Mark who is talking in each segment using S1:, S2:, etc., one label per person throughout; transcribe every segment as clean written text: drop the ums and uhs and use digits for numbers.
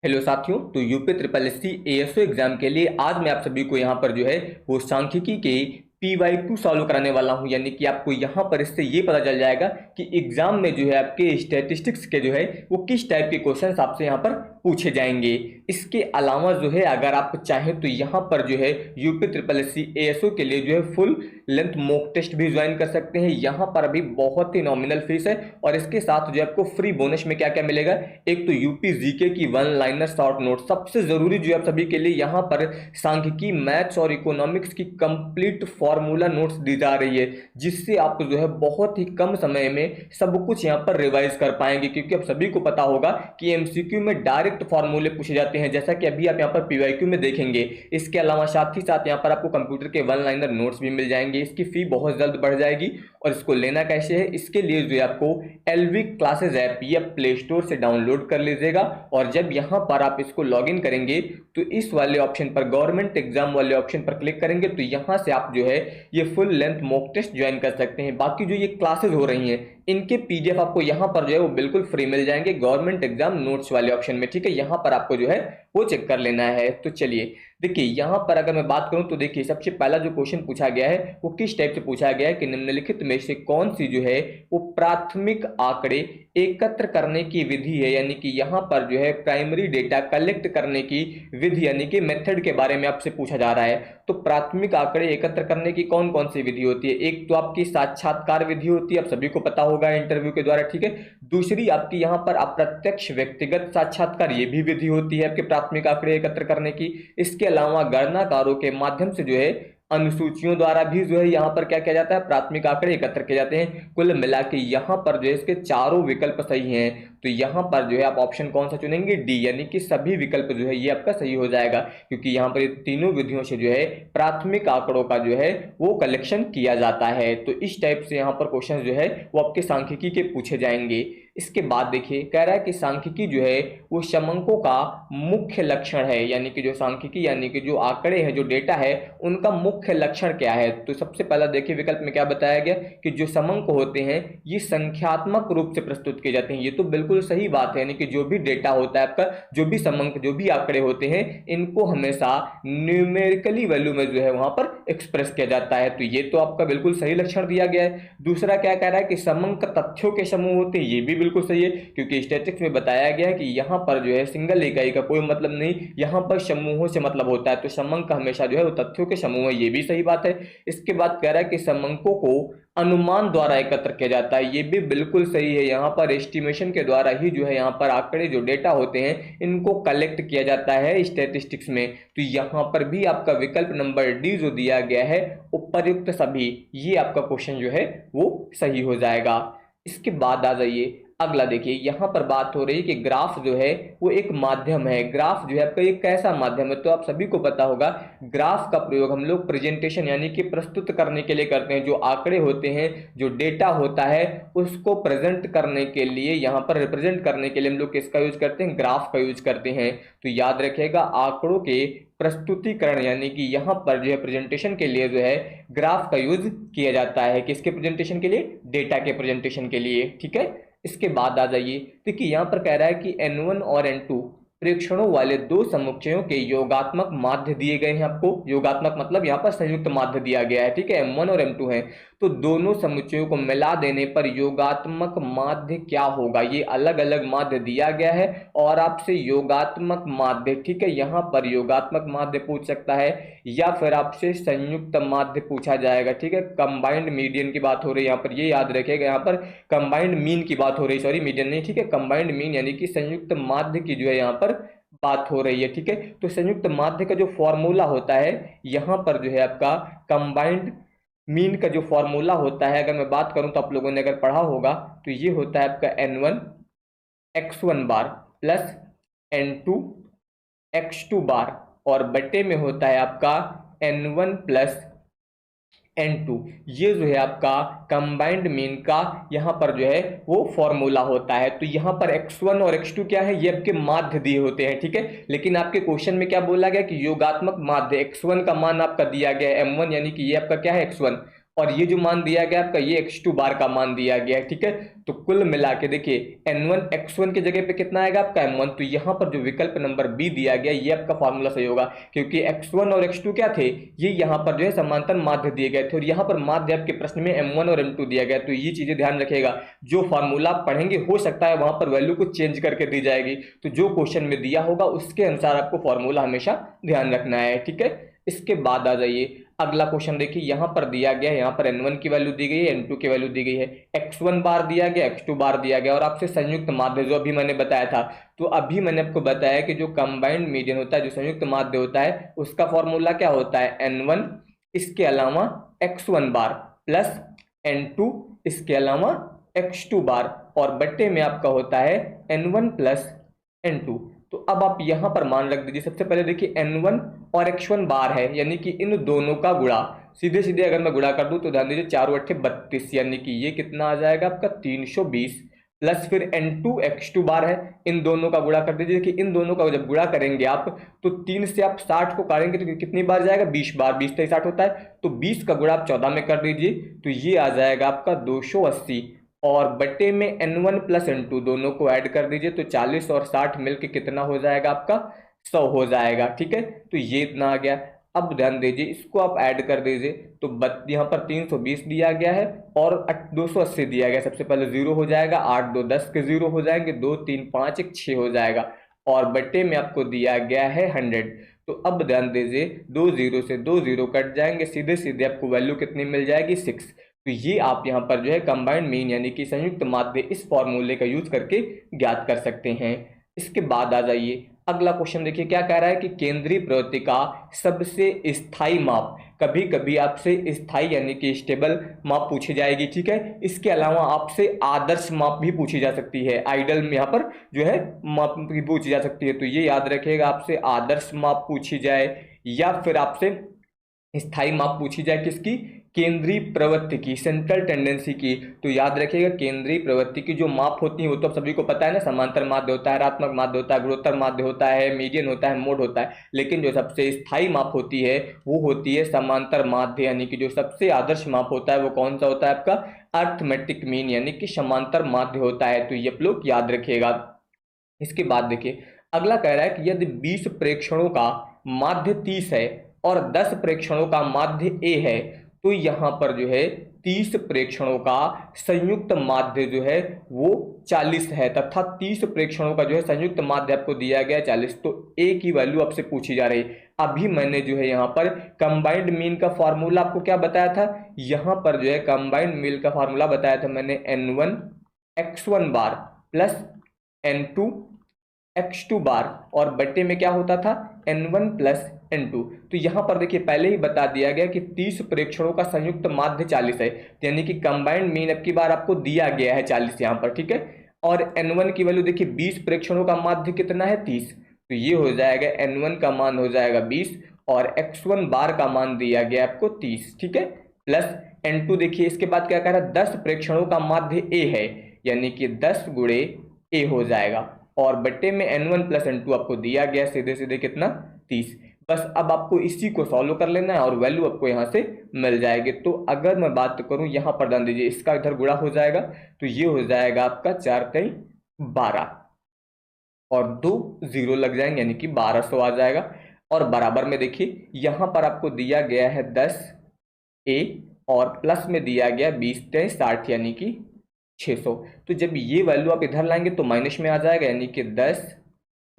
S1: Hello साथियों, तो UP triple S C ASO exam के लिए आज मैं आप सभी को यहाँ पर जो है वो सांख्यिकी के PY2 सॉल्व कराने वाला हूँ। यानी कि आपको यहाँ पर इससे ये पता चल जाएगा कि एग्जाम में जो है आपके स्टैटिस्टिक्स के जो है वो किस टाइप के क्वेश्चंस आपसे यहाँ पर पूछे जाएंगे। इसके अलावा जो है अगर आप चाहें तो यहाँ पर जो है UP triple S C ASO के लिए जो है फुल लेंथ मॉक टेस्ट भी ज्वाइन कर सकते हैं। यहाँ पर अभी बहुत ही नॉमिनल फीस है और इसके साथ जो आपको फ्री बोनस में क्या क्या मिलेगा, एक तो यूपी जीके की वन लाइनर शॉर्ट नोट, सबसे जरूरी जो है आप सभी के लिए यहाँ पर सांख्यिकी, मैथ्स और इकोनॉमिक्स की कंप्लीट फॉर्मूला नोट्स दी जा रही है, जिससे आप जो है बहुत ही कम समय में सब कुछ यहाँ पर रिवाइज कर पाएंगे। क्योंकि आप सभी को पता होगा कि एमसीक्यू में डायरेक्ट फॉर्मूले पूछे जाते हैं, जैसा कि अभी आप यहाँ पर पीवाईक्यू में देखेंगे। इसके अलावा साथ ही साथ यहाँ पर आपको कंप्यूटर के वन लाइनर नोट्स भी मिल जाएंगे। इसकी फी बहुत जल्द बढ़ जाएगी और इसको लेना कैसे है, इसके लिए जो है आपको एलवी क्लासेस ऐप या प्ले स्टोर से डाउनलोड कर लीजिएगा और जब यहाँ पर आप इसको लॉगिन करेंगे तो इस वाले ऑप्शन पर, गवर्नमेंट एग्जाम वाले ऑप्शन पर क्लिक करेंगे तो यहाँ से आप जो है ये full length mock test join कर सकते हैं। बाकी जो ये क्लासेस हो रही हैं इनके पीडीएफ आपको यहाँ पर जो है वो बिल्कुल फ्री मिल जाएंगे गवर्नमेंट एग्जाम नोट्स वाले ऑप्शन में। ठीक है, यहाँ पर आपको जो है वो चेक कर लेना है। तो चलिए देखिए, यहाँ पर अगर मैं बात करूं तो देखिए सबसे पहला जो क्वेश्चन पूछा गया है वो किस टाइप से पूछा गया है कि निम्नलिखित में से कौन सी जो है वो प्राथमिक आंकड़े एकत्र करने की विधि है। यानी कि यहाँ पर जो है प्राइमरी डेटा कलेक्ट करने की विधि यानी कि मेथड के बारे में आपसे पूछा जा रहा है। तो प्राथमिक आंकड़े एकत्र करने की कौन कौन सी विधि होती है, एक तो आपकी साक्षात्कार विधि होती है, आप सभी को पता होगा इंटरव्यू के द्वारा। ठीक है, दूसरी आपकी यहाँ पर अप्रत्यक्ष व्यक्तिगत साक्षात्कार, ये भी विधि होती है आपके प्राथमिक आंकड़े एकत्र करने की। इसके अलावा गणनाकारों के माध्यम से जो है अनुसूचियों द्वारा भी जो है यहाँ पर क्या किया जाता है, प्राथमिक आंकड़े एकत्र किए जाते हैं। कुल मिला के यहाँ पर जो है इसके चारों विकल्प सही हैं। तो यहाँ पर जो है आप ऑप्शन कौन सा चुनेंगे, डी, यानी कि सभी विकल्प जो है ये आपका सही हो जाएगा, क्योंकि यहाँ पर ये तीनों विधियों से जो है प्राथमिक आंकड़ों का जो है वो कलेक्शन किया जाता है। तो इस टाइप से यहाँ पर क्वेश्चन जो है वो आपके सांख्यिकी के पूछे जाएंगे। इसके बाद देखिए कह रहा है कि सांख्यिकी जो है वो समंकों का मुख्य लक्षण है। यानी कि जो सांख्यिकी यानी कि जो आंकड़े हैं, जो डेटा है, उनका मुख्य लक्षण क्या है। तो सबसे पहला देखिए विकल्प में क्या बताया गया कि जो समंक होते हैं ये संख्यात्मक रूप से प्रस्तुत किए जाते हैं। ये तो बिल्कुल सही बात है, यानी कि जो भी डेटा होता है आपका, जो भी समंक, जो भी आंकड़े होते हैं, इनको हमेशा न्यूमेरिकली वैल्यू में जो है वहां पर एक्सप्रेस किया जाता है। तो ये तो आपका बिल्कुल सही लक्षण दिया गया है। दूसरा क्या कह रहा है कि समंक तथ्यों के समूह होते हैं, ये भी बिल्कुल सही है, क्योंकि स्टैटिस्टिक्स में बताया गया है कि यहाँ पर जो है सिंगल इकाई का कोई मतलब नहीं, यहाँ पर समूहों से मतलब होता है। तो समंक हमेशा जो है वो तथ्यों के समूह है, ये भी सही बात है। इसके बाद कह रहा है कि समंकों को अनुमान द्वारा एकत्र किया जाता है, ये भी बिल्कुल सही है। यहाँ पर एस्टिमेशन के द्वारा ही जो है यहाँ पर आंकड़े, जो डेटा होते हैं, इनको कलेक्ट किया जाता है स्टैटिस्टिक्स में। तो यहाँ पर भी आपका विकल्प नंबर डी जो दिया गया है उपर्युक्त सभी, ये आपका क्वेश्चन जो है वो सही हो जाएगा। इसके बाद आ जाइए अगला, देखिए यहाँ पर बात हो रही है कि ग्राफ जो है वो एक माध्यम है। ग्राफ जो है आपका एक कैसा माध्यम है, तो आप सभी को पता होगा ग्राफ का प्रयोग हम लोग प्रेजेंटेशन यानी कि प्रस्तुत करने के लिए करते हैं। जो आंकड़े होते हैं, जो डेटा होता है, उसको प्रेजेंट करने के लिए, यहाँ पर रिप्रेजेंट करने के लिए हम लोग किसका यूज करते हैं, ग्राफ का यूज करते हैं। तो याद रखिएगा आंकड़ों के प्रस्तुतिकरण यानी कि यहाँ पर जो है प्रेजेंटेशन के लिए जो है ग्राफ का यूज किया जाता है। किसके प्रेजेंटेशन के लिए, डेटा के प्रेजेंटेशन के लिए। ठीक है, इसके बाद आ जाइए, देखिए यहाँ पर कह रहा है कि N1 और N2 प्रेक्षणों वाले दो समुच्चयों के योगात्मक माध्य दिए गए हैं। आपको योगात्मक मतलब यहाँ पर संयुक्त माध्य दिया गया है। ठीक है, M1 और M2 है, तो दोनों समुच्चयों को मिला देने पर योगात्मक माध्य क्या होगा। ये अलग अलग माध्य दिया गया है और आपसे योगात्मक माध्य, ठीक है, यहाँ पर योगात्मक माध्य पूछ सकता है या फिर आपसे संयुक्त माध्य पूछा जाएगा। ठीक है, कंबाइंड मीडियन की बात हो रही है यहाँ पर, ये याद रखिएगा, यहाँ पर कंबाइंड मीन की बात हो रही है, सॉरी मीडियन नहीं। ठीक है, कंबाइंड मीन यानी कि संयुक्त माध्य की जो है यहाँ पर बात हो रही है। ठीक है, तो संयुक्त माध्य का जो फॉर्मूला होता है, यहाँ पर जो है आपका कंबाइंड मीन का जो फॉर्मूला होता है, अगर मैं बात करूं तो आप लोगों ने अगर पढ़ा होगा तो ये होता है आपका N1 x1 बार प्लस N2 x2 बार और बटे में होता है आपका N1 प्लस N2। ये जो है आपका कंबाइंड मीन का यहाँ पर जो है वो फॉर्मूला होता है। तो यहाँ पर x1 और x2 क्या है, ये आपके माध्य दिए होते हैं। ठीक है, लेकिन आपके क्वेश्चन में क्या बोला गया कि योगात्मक माध्य, x1 का मान आपका दिया गया है M1, यानी कि ये आपका क्या है x1, और ये जो मान दिया गया आपका ये x2 बार का मान दिया गया है, ठीक है। तो कुल मिला के देखिए n1 x1 की जगह पे कितना आएगा आपका m1, तो यहाँ पर जो विकल्प नंबर बी दिया गया ये आपका फॉर्मूला सही होगा, क्योंकि x1 और x2 क्या थे, ये यहाँ पर जो है समांतर माध्य दिए गए थे और यहाँ पर माध्य आपके प्रश्न में m1 और m2 दिया गया। तो ये चीजें ध्यान रखिएगा, जो फॉर्मूला आप पढ़ेंगे हो सकता है वहां पर वैल्यू को चेंज करके दी जाएगी, तो जो क्वेश्चन में दिया होगा उसके अनुसार आपको फॉर्मूला हमेशा ध्यान रखना है, ठीक है। इसके बाद आ जाइए अगला क्वेश्चन देखिए, यहां पर दिया गया है, यहाँ पर n1 की वैल्यू दी गई है, n2 की वैल्यू दी गई है, x1 बार दिया गया, x2 बार दिया गया और आपसे संयुक्त माध्य जो अभी मैंने बताया था। तो अभी मैंने आपको बताया कि जो कंबाइंड मीडियन होता है, जो संयुक्त माध्य होता है, उसका फॉर्मूला क्या होता है n1, इसके अलावा x1 बार प्लस n2, इसके अलावा x2 बार और बट्टे में आपका होता है n1 प्लस n2। तो अब आप यहां पर मान रख दीजिए, सबसे पहले देखिए n1 और x1 बार है, यानी कि इन दोनों का गुणा, सीधे सीधे अगर मैं गुणा कर दूं तो ध्यान दीजिए 4 अट्ठे 32, यानी कि ये कितना आ जाएगा आपका 320, प्लस फिर n2 x2 बार है, इन दोनों का गुणा कर दीजिए कि इन दोनों का जब गुणा करेंगे आप तो 3 से आप 60 को काटेंगे तो कितनी बार जाएगा, 20 बार, 20 से 60 होता है, तो 20 का गुणा आप 14 में कर दीजिए तो ये आ जाएगा आपका 280 और बटे में n1 प्लस n2 दोनों को ऐड कर दीजिए तो 40 और 60 मिलके कितना हो जाएगा आपका 100 हो जाएगा, ठीक है। तो ये इतना आ गया। अब ध्यान दीजिए इसको आप ऐड कर दीजिए तो यहाँ पर 320 दिया गया है और 280 दिया गया, सबसे पहले 0 हो जाएगा, 8 2 10 के 0 हो जाएंगे, 2 3 5 1 6 हो जाएगा और बटे में आपको दिया गया है 100। तो अब ध्यान दीजिए 2 0 से 2 0 कट जाएंगे, सीधे सीधे आपको वैल्यू कितनी मिल जाएगी 6। तो ये आप यहाँ पर जो है कंबाइंड मीन यानी कि संयुक्त माध्य इस फॉर्मूले का यूज करके ज्ञात कर सकते हैं। इसके बाद आ जाइए अगला क्वेश्चन देखिए क्या कह रहा है कि केंद्रीय प्रवृत्ति का सबसे स्थायी माप, कभी कभी आपसे स्थायी यानी कि स्टेबल माप पूछी जाएगी, ठीक है। इसके अलावा आपसे आदर्श माप भी पूछी जा सकती है, आइडल में यहाँ पर जो है माप भी पूछी जा सकती है। तो ये याद रखिएगा, आपसे आदर्श माप पूछी जाए या फिर आपसे स्थायी माप पूछी जाए किसकी, केंद्रीय प्रवृत्ति की, सेंट्रल टेंडेंसी की। तो याद रखिएगा केंद्रीय प्रवृत्ति की जो माप होती है वो तो आप सभी को पता है ना, समांतर माध्य होता है, ऋणात्मक माध्य होता है, गुणोत्तर माध्य होता है, मीडियन होता है, मोड होता है, लेकिन जो सबसे स्थायी माप होती है वो होती है समांतर माध्य, यानी कि जो सबसे आदर्श माप होता है वो कौन सा होता है आपका अर्थमेटिक मीन यानी कि समांतर माध्य होता है। तो ये आप लोग याद रखिएगा। इसके बाद देखिए अगला कह रहा है कि यदि 20 प्रेक्षणों का माध्य 30 है और 10 प्रेक्षणों का माध्य ए है तो यहाँ पर जो है 30 प्रेक्षणों का संयुक्त माध्य जो है वो 40 है तथा 30 प्रेक्षणों का जो है संयुक्त माध्य आपको दिया गया 40। तो ए की वैल्यू आपसे पूछी जा रही है। अभी मैंने जो है यहाँ पर कंबाइंड मीन का फॉर्मूला आपको क्या बताया था, यहाँ पर जो है कंबाइंड मीन का फॉर्मूला बताया था मैंने n1 x1 बार प्लस n2 x2 बार और बटे में क्या होता था n1 प्लस n2। तो यहाँ पर देखिए पहले ही बता दिया गया कि 30 प्रेक्षणों का संयुक्त माध्य 40 है, यानी कि कंबाइंड मीन अब की बार आपको दिया गया है 40 यहाँ पर, ठीक है। और n1 की वैल्यू देखिए 20 प्रेक्षणों का माध्य कितना है 30, तो ये हो जाएगा n1 का मान हो जाएगा 20 और x1 बार का मान दिया गया आपको 30, ठीक है, प्लस n2 देखिए इसके बाद क्या कह रहा है 10 प्रेक्षणों का माध्य a है, यानी कि 10 गुणे a हो जाएगा और बट्टे में n1 प्लस n2 आपको दिया गया सीधे सीधे कितना 30। बस अब आपको इसी को सॉल्व कर लेना है और वैल्यू आपको यहाँ से मिल जाएगी। तो अगर मैं बात करूँ यहाँ पर ध्यान दीजिए इसका इधर गुणा हो जाएगा तो ये हो जाएगा आपका 4 कई 12 और 2 0 लग जाएंगे यानी कि 1200 आ जाएगा। और बराबर में देखिए यहाँ पर आपको दिया गया है 10 ए और प्लस में दिया गया 20 तेईस 60 यानी कि 600। तो जब ये वैल्यू आप इधर लाएंगे तो माइनस में आ जाएगा, यानी कि 10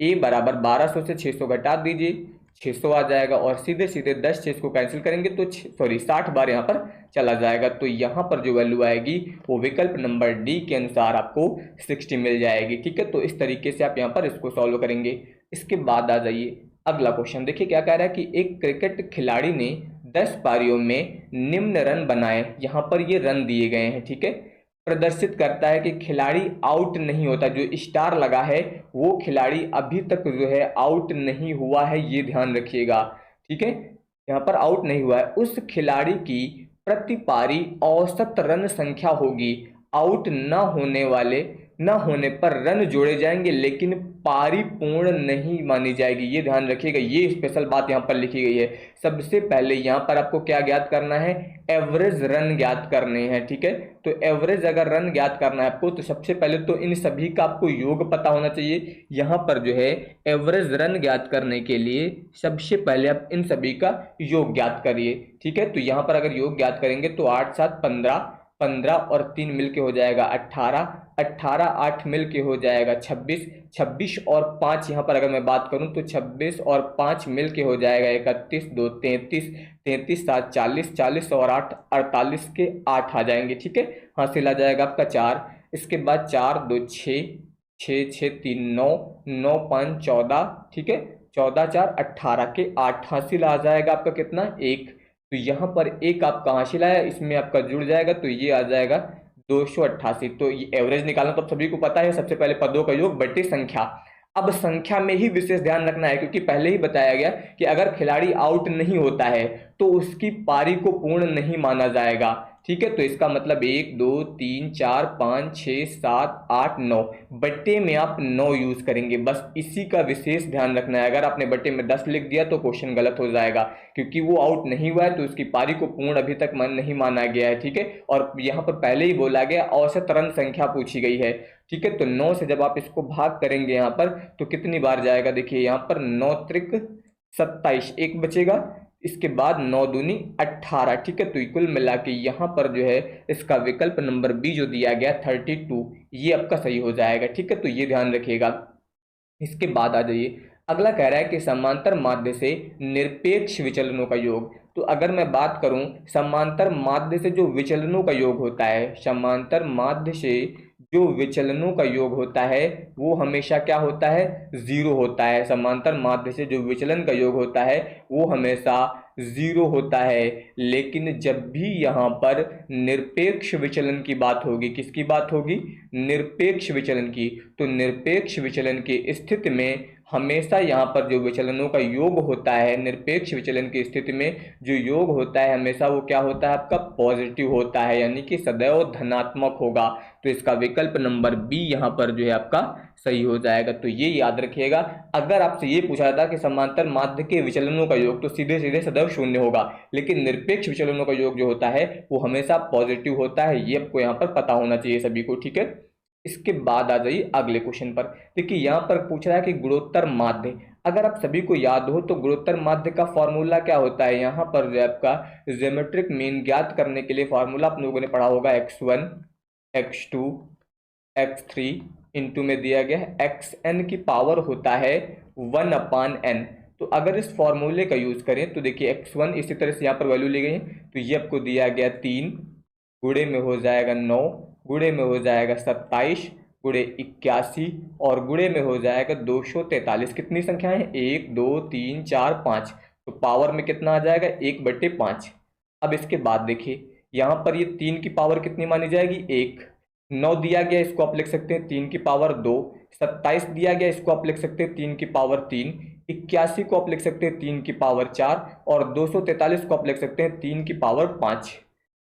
S1: ए बराबर 1200 से 600 घटा दीजिए 600 आ जाएगा और सीधे सीधे 10 6 को कैंसिल करेंगे तो 60 बार यहाँ पर चला जाएगा। तो यहाँ पर जो वैल्यू आएगी वो विकल्प नंबर डी के अनुसार आपको 60 मिल जाएगी, ठीक है। तो इस तरीके से आप यहाँ पर इसको सॉल्व करेंगे। इसके बाद आ जाइए अगला क्वेश्चन देखिए क्या कह रहा है कि एक क्रिकेट खिलाड़ी ने 10 पारियों में निम्न रन बनाए, यहाँ पर ये रन दिए गए हैं, ठीक है। प्रदर्शित करता है कि खिलाड़ी आउट नहीं होता, जो स्टार लगा है वो खिलाड़ी अभी तक जो है आउट नहीं हुआ है, ये ध्यान रखिएगा, ठीक है। यहाँ पर आउट नहीं हुआ है, उस खिलाड़ी की प्रति पारी औसत रन संख्या होगी आउट न होने वाले न होने पर रन जोड़े जाएंगे लेकिन पारी पूर्ण नहीं मानी जाएगी। ये ध्यान रखिएगा, ये स्पेशल बात यहाँ पर लिखी गई है। सबसे पहले यहाँ पर आपको क्या ज्ञात करना है, एवरेज रन ज्ञात करने हैं, ठीक है। तो एवरेज अगर रन ज्ञात करना है आपको, तो सबसे पहले तो इन सभी का आपको योग पता होना चाहिए। यहाँ पर जो है एवरेज रन ज्ञात करने के लिए सबसे पहले आप इन सभी का योग ज्ञात करिए, ठीक है। तो यहाँ पर अगर योग ज्ञात करेंगे तो 8 7 15, 15 और 3 मिलके हो जाएगा 18, 18 8 मिलके हो जाएगा 26, 26 और 5 यहाँ पर अगर मैं बात करूँ तो 26 और 5 मिलके हो जाएगा 31, 2 33, 33 7 40, 40 और 8 48 के 8 आ जाएंगे, ठीक है। हासिल आ जाएगा आपका 4। इसके बाद 4 2 6, 6 6 3 9, 9 5 14, ठीक है। 14 4 18 के 8 हासिल आ जाएगा आपका कितना, 1। तो यहाँ पर एक आपका हासिल आया, इसमें आपका जुड़ जाएगा तो ये आ जाएगा 288। तो ये एवरेज निकालना तो आप सभी को पता है, सबसे पहले पदों का योग बटे संख्या। अब संख्या में ही विशेष ध्यान रखना है, क्योंकि पहले ही बताया गया कि अगर खिलाड़ी आउट नहीं होता है तो उसकी पारी को पूर्ण नहीं माना जाएगा, ठीक है। तो इसका मतलब 1 2 3 4 5 6 7 8 9, बट्टे में आप 9 यूज करेंगे, बस इसी का विशेष ध्यान रखना है। अगर आपने बट्टे में 10 लिख दिया तो क्वेश्चन गलत हो जाएगा, क्योंकि वो आउट नहीं हुआ है तो उसकी पारी को पूर्ण अभी तक नहीं माना गया है, ठीक है। और यहाँ पर पहले ही बोला गया औसत रन संख्या पूछी गई है, ठीक है। तो 9 से जब आप इसको भाग करेंगे यहाँ पर तो कितनी बार जाएगा, देखिए यहाँ पर 9 त्रिक 27, एक बचेगा, इसके बाद 9 दूनी 18, ठीक है। तो कुल मिला के यहाँ पर जो है इसका विकल्प नंबर बी जो दिया गया 32, ये आपका सही हो जाएगा, ठीक है। तो ये ध्यान रखिएगा। इसके बाद आ जाइए, अगला कह रहा है कि समांतर माध्य से निरपेक्ष विचलनों का योग। तो अगर मैं बात करूं समांतर माध्य से जो विचलनों का योग होता है, समांतर माध्य से जो विचलनों का योग होता है वो हमेशा क्या होता है, 0 होता है। समांतर माध्य से जो विचलन का योग होता है वो हमेशा 0 होता है। लेकिन जब भी यहाँ पर निरपेक्ष विचलन की बात होगी, किसकी बात होगी, निरपेक्ष विचलन की, तो निरपेक्ष विचलन की स्थिति में हमेशा यहाँ पर जो विचलनों का योग होता है, निरपेक्ष विचलन की स्थिति में जो योग होता है हमेशा वो क्या होता है, आपका पॉजिटिव होता है, यानी कि सदैव धनात्मक होगा। तो इसका विकल्प नंबर बी यहाँ पर जो है आपका सही हो जाएगा। तो ये याद रखिएगा, अगर आपसे ये पूछा था कि समांतर माध्य के विचलनों का योग, तो सीधे सीधे सदैव 0 होगा, लेकिन निरपेक्ष विचलनों का योग जो होता है वो हमेशा पॉजिटिव होता है। ये आपको यहाँ पर पता होना चाहिए सभी को, ठीक है। इसके बाद आ जाइए अगले क्वेश्चन पर। देखिए यहाँ पर पूछ रहा है कि गुणोत्तर माध्य, अगर आप सभी को याद हो तो गुणोत्तर माध्य का फॉर्मूला क्या होता है। यहाँ पर जो आपका ज्योमेट्रिक मीन ज्ञात करने के लिए फॉर्मूला आप लोगों ने पढ़ा होगा, x1 x2 x3 इंटू में दिया गया है xn की पावर होता है 1/n। तो अगर इस फॉर्मूले का यूज करें तो देखिए x1 इसी तरह से यहाँ पर वैल्यू ली गई है, तो ये आपको दिया गया 3, गुणे में हो जाएगा 9, गुणे में हो जाएगा 27, गुणे 81 और गुणे में हो जाएगा 243। कितनी संख्या है, 1 2 3 4 5, तो पावर में कितना आ जाएगा, 1/5। अब इसके बाद देखिए यहाँ पर ये 3 की पावर कितनी मानी जाएगी, 1, 9 दिया गया इसको आप लिख सकते हैं 3 की पावर 2, 27 दिया गया इसको आप लिख सकते हैं 3 की पावर 3, 81 को आप लिख सकते हैं 3 की पावर 4 और 243 को आप लिख सकते हैं 3 की पावर 5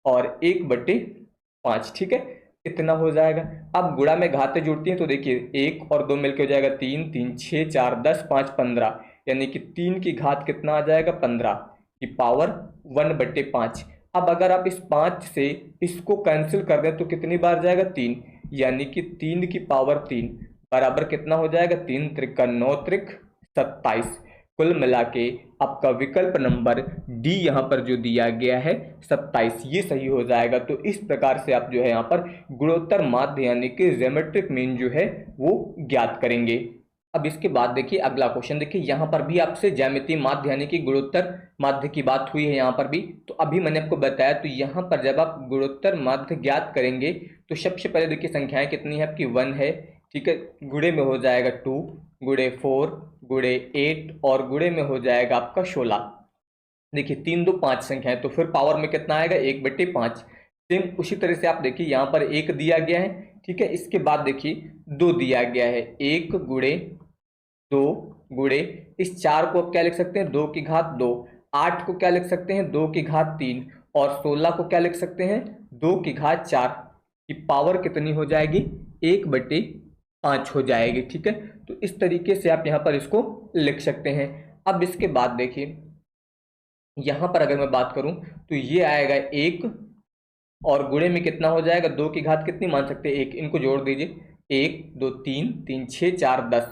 S1: और 1/5, ठीक है। इतना हो जाएगा। अब गुणा में घातें जुड़ती हैं तो देखिए 1 और 2 मिलकर हो जाएगा 3, 3 6 4 10 5 15, यानी कि 3 की घात कितना आ जाएगा, 15 की पावर 1/5। अब अगर आप इस 5 से इसको कैंसिल कर दें तो कितनी बार जाएगा, 3, यानी कि 3 की पावर 3 बराबर कितना हो जाएगा, 3 त्रिक का 9 त्रिक 27। कुल मिला के आपका विकल्प नंबर डी यहाँ पर जो दिया गया है 27, ये सही हो जाएगा। तो इस प्रकार से आप जो है यहाँ पर गुणोत्तर माध्य यानी कि ज्योमेट्रिक मीन जो है वो ज्ञात करेंगे। अब इसके बाद देखिए अगला क्वेश्चन, देखिए यहाँ पर भी आपसे ज्यामितीय माध्य यानी कि गुणोत्तर माध्य की बात हुई है यहाँ पर भी। तो अभी मैंने आपको बताया, तो यहाँ पर जब आप गुणोत्तर माध्य ज्ञात करेंगे तो सबसे पहले देखिए संख्याएं कितनी है आपकी, 1 है, ठीक है। गुणे में हो जाएगा 2, गुणे 4, गुणे 8 और गुणे में हो जाएगा आपका 16। देखिए 3 2 5 संख्या है, तो फिर पावर में कितना आएगा, 1/5। सेम उसी तरह से आप देखिए यहाँ पर 1 दिया गया है, ठीक है। इसके बाद देखिए 2 दिया गया है, 1 गुणे 2 गुणे इस 4 को आप क्या लिख सकते हैं, 2 की घात 2, 8 को क्या लिख सकते हैं, 2 की घात 3 और 16 को क्या लिख सकते हैं, 2 की घात 4 की पावर कितनी हो जाएगी, 1/5 हो जाएगी। ठीक है, तो इस तरीके से आप यहाँ पर इसको लिख सकते हैं। अब इसके बाद देखिए यहाँ पर अगर मैं बात करूँ तो ये आएगा 1 और गुणे में कितना हो जाएगा, 2 की घात कितनी मान सकते हैं, 1, इनको जोड़ दीजिए, 1 2 3 3 6 4 10,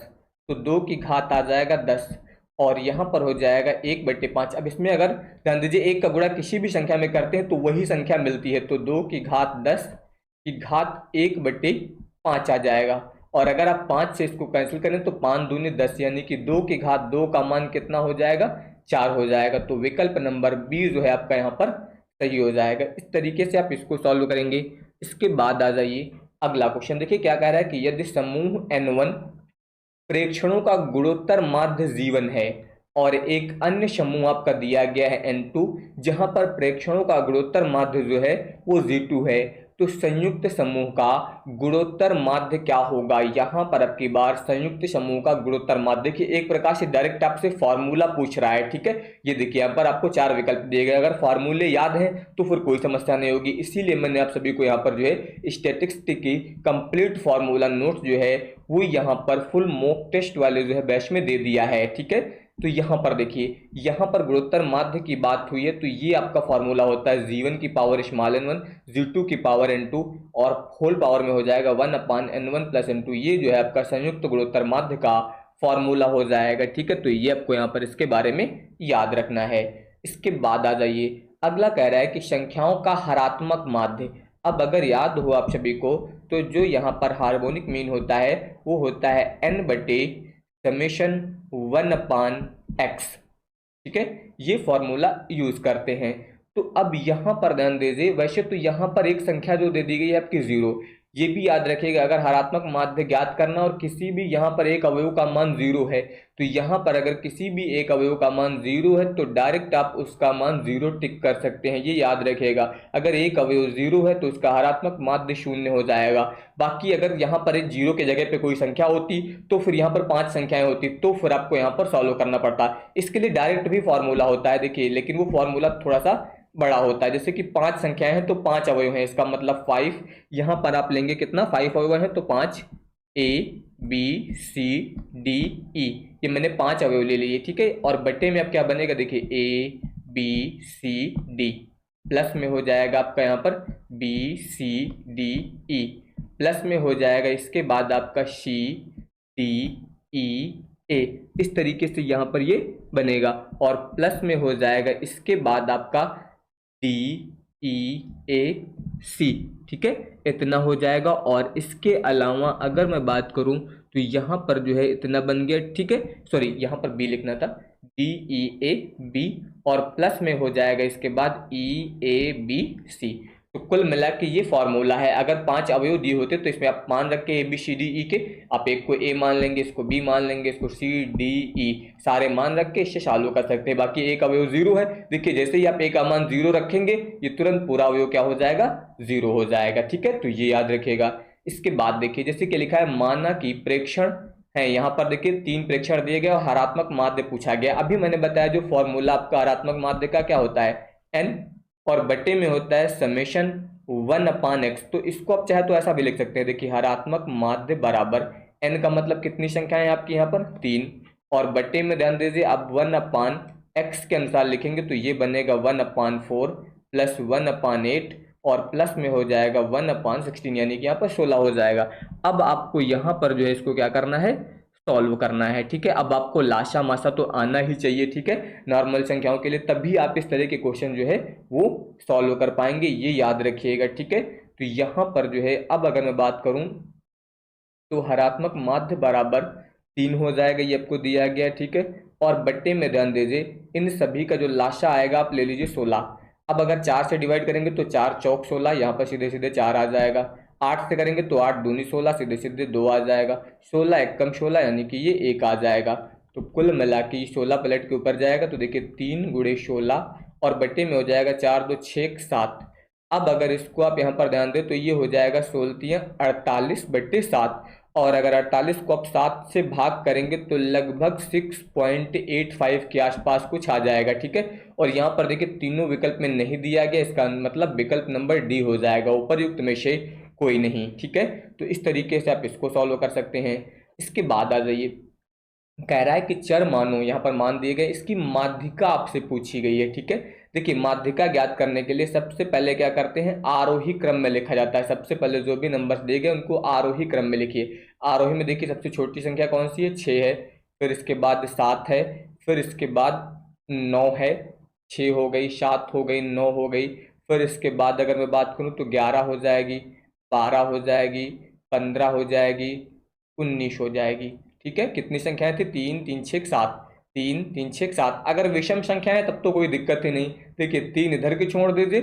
S1: तो 2 की घात आ जाएगा 10 और यहाँ पर हो जाएगा 1/5। अब इसमें अगर ध्यान दीजिए 1 का गुणा किसी भी संख्या में करते हैं तो वही संख्या मिलती है, तो 2 की घात 10 की घात 1/5 आ जाएगा। और अगर आप 5 से इसको कैंसिल करें तो 5 दूनी 10, यानी कि 2 की घात 2 का मान कितना हो जाएगा, 4 हो जाएगा। तो विकल्प नंबर बी जो है आपका यहाँ पर सही हो जाएगा। इस तरीके से आप इसको सॉल्व करेंगे। इसके बाद आ जाइए अगला क्वेश्चन, देखिए क्या कह रहा है कि यदि समूह n1 प्रेक्षणों का गुणोत्तर माध्य जीवन है और एक अन्य समूह आपका दिया गया है n2 जहां पर प्रेक्षणों का गुणोत्तर माध्य जो है वो g2 है, तो संयुक्त समूह का गुणोत्तर माध्य क्या होगा। यहाँ पर आपकी बार संयुक्त समूह का गुणोत्तर माध्य, देखिए एक प्रकार से डायरेक्ट आपसे फॉर्मूला पूछ रहा है। ठीक है, ये देखिए यहाँ पर आपको 4 विकल्प दिए गए, अगर फॉर्मूले याद हैं तो फिर कोई समस्या नहीं होगी। इसीलिए मैंने आप सभी को यहाँ पर जो है स्टैटिस्टिक्स की कंप्लीट फॉर्मूला नोट्स जो है वो यहाँ पर फुल मॉक टेस्ट वाले जो है बैच में दे दिया है। ठीक है, तो यहाँ पर देखिए यहाँ पर गुणोत्तर माध्य की बात हुई है, तो ये आपका फॉर्मूला होता है g1 की पावर स्मॉल n1 g2 की पावर n2 और होल पावर में हो जाएगा 1/n1 प्लस n2। ये जो है आपका संयुक्त गुणोत्तर माध्य का फॉर्मूला हो जाएगा। ठीक है, तो ये आपको यहाँ पर इसके बारे में याद रखना है। इसके बाद आ जाइए अगला कह रहा है कि संख्याओं का हरात्मक माध्य। अब अगर याद हो आप सभी को तो जो यहाँ पर हार्मोनिक मीन होता है वो होता है n/1/x। ठीक है, ये फॉर्मूला यूज करते हैं। तो अब यहाँ पर ध्यान दीजिए, वैसे तो यहाँ पर एक संख्या जो दे दी गई है आपकी 0, ये भी याद रखिएगा अगर हरात्मक माध्य ज्ञात करना और किसी भी यहाँ पर एक अवयव का मान 0 है, तो यहाँ पर अगर किसी भी एक अवयव का मान 0 है तो डायरेक्ट आप उसका मान 0 टिक कर सकते हैं। ये याद रखिएगा, अगर एक अवयव 0 है तो उसका हरात्मक माध्य 0 हो जाएगा। बाकी अगर यहाँ पर एक 0 के जगह पे कोई संख्या होती तो फिर यहाँ पर 5 संख्याएं होती, तो फिर आपको यहाँ पर सॉल्व करना पड़ता। इसके लिए डायरेक्ट भी फॉर्मूला होता है देखिए, लेकिन वो फॉर्मूला थोड़ा सा बड़ा होता है। जैसे कि 5 संख्याएं हैं तो 5 अवयव हैं, इसका मतलब 5 यहाँ पर आप लेंगे कितना, 5 अवयव हैं तो 5 A B C D E, ये मैंने 5 अवयव ले लिए। ठीक है, और बटे में अब क्या बनेगा देखिए A B C D plus में हो जाएगा आपका यहाँ पर B C D E plus में हो जाएगा इसके बाद आपका C D E A, इस तरीके से यहाँ पर ये बनेगा और प्लस में हो जाएगा इसके बाद आपका D E A C। ठीक है, इतना हो जाएगा। और इसके अलावा अगर मैं बात करूं तो यहाँ पर जो है इतना बन गया। ठीक है, सॉरी यहाँ पर B लिखना था, D E A B और प्लस में हो जाएगा इसके बाद E A B C। तो कुल मिला के ये फॉर्मूला है। अगर 5 अवयव दिए होते तो इसमें आप मान रख के A B C D E के, आप एक को A मान लेंगे, इसको B मान लेंगे, इसको C D E सारे मान रख के इससे सॉल्व कर सकते हैं। बाकी एक अवयव 0 है, देखिए जैसे ही आप A का मान 0 रखेंगे ये तुरंत पूरा अवयव क्या हो जाएगा, 0 हो जाएगा। ठीक है, तो ये याद रखिएगा। इसके बाद देखिए जैसे कि लिखा है माना कि प्रेक्षण है, यहाँ पर देखिए 3 प्रेक्षण दिए गए और हरात्मक माध्य पूछा गया। अभी मैंने बताया जो फॉर्मूला आपका हरात्मक माध्य का क्या होता है, n और बटे में होता है समेशन 1/x। तो इसको आप चाहे तो ऐसा भी लिख सकते हैं, देखिए हरात्मक माध्य बराबर n का मतलब कितनी संख्याएं आपकी यहाँ पर 3 और बटे में ध्यान दीजिए आप 1/x के अनुसार लिखेंगे तो ये बनेगा 1/4 प्लस 1/8 और प्लस में हो जाएगा 1/16, यानी कि यहाँ पर 16 हो जाएगा। अब आपको यहाँ पर जो है इसको क्या करना है, सॉल्व करना है। ठीक है, अब आपको लाशा मासा तो आना ही चाहिए। ठीक है, नॉर्मल संख्याओं के लिए, तभी आप इस तरह के क्वेश्चन जो है वो सॉल्व कर पाएंगे, ये याद रखिएगा। ठीक है, तो यहाँ पर जो है अब अगर मैं बात करूँ तो हरात्मक माध्य बराबर 3 हो जाएगा, ये आपको दिया गया। ठीक है, और बट्टे में ध्यान दीजिए इन सभी का जो लाशा आएगा आप ले लीजिए 16। अब अगर 4 से डिवाइड करेंगे तो 4 चौक 16, यहाँ पर सीधे सीधे 4 आ जाएगा। 8 से करेंगे तो 8 दूनी 16, सीधे सीधे 2 आ जाएगा। 16 एकम 16 यानी कि ये 1 आ जाएगा। तो कुल मिला के 16 प्लेट के ऊपर जाएगा तो देखिए 3 × 16 और बट्टे में हो जाएगा 4 2 6 7। अब अगर इसको आप यहाँ पर ध्यान दें तो ये हो जाएगा 16 48/7 और अगर 48 को आप 7 से भाग करेंगे तो लगभग 6.85 के आसपास कुछ आ जाएगा। ठीक है, और यहाँ पर देखिए तीनों विकल्प में नहीं दिया गया, इसका मतलब विकल्प नंबर डी हो जाएगा। उपरयुक्त में से कोई नहीं। ठीक है, तो इस तरीके से आप इसको सॉल्व कर सकते हैं। इसके बाद आ जाइए, कह रहा है कि चर मानो, यहाँ पर मान दिए गए, इसकी माध्यिका आपसे पूछी गई है। ठीक है, देखिए माध्यिका ज्ञात करने के लिए सबसे पहले क्या करते हैं, आरोही क्रम में लिखा जाता है। सबसे पहले जो भी नंबर्स दिए गए उनको आरोही क्रम में लिखिए। आरोही में देखिए सबसे छोटी संख्या कौन सी है, 6 है, फिर इसके बाद 7 है, फिर इसके बाद 9 है, 6 हो गई, 7 हो गई, 9 हो गई, फिर इसके बाद अगर मैं बात करूँ तो 11 हो जाएगी, 12 हो जाएगी, 15 हो जाएगी, 19 हो जाएगी। ठीक है, कितनी संख्याएं थी, 3 3 6 7, 3 3 6 7। अगर विषम संख्या है तब तो कोई दिक्कत ही नहीं। देखिए 3 इधर की छोड़ दीजिए,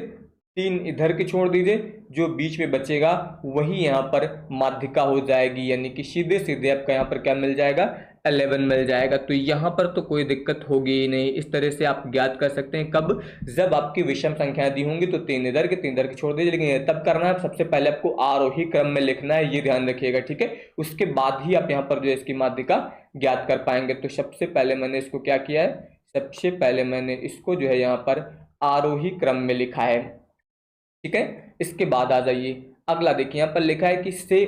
S1: 3 इधर की छोड़ दीजिए, जो बीच में बचेगा वही यहाँ पर माध्यिका हो जाएगी, यानी कि सीधे सीधे आपका यहाँ पर क्या मिल जाएगा, 11 मिल जाएगा। तो यहाँ पर तो कोई दिक्कत होगी ही नहीं। इस तरह से आप ज्ञात कर सकते हैं, कब, जब आपकी विषम संख्याएं दी होंगी तो 3 इधर के 3 इधर के छोड़ दीजिए, लेकिन तब करना है सबसे पहले आपको आरोही क्रम में लिखना है, ये ध्यान रखिएगा। ठीक है, उसके बाद ही आप यहाँ पर जो है इसकी माध्यिका ज्ञात कर पाएंगे। तो सबसे पहले मैंने इसको क्या किया है, सबसे पहले मैंने इसको जो है यहाँ पर आरोही क्रम में लिखा है। ठीक है, इसके बाद आ जाइए, अगला देखिए यहाँ पर लिखा है कि से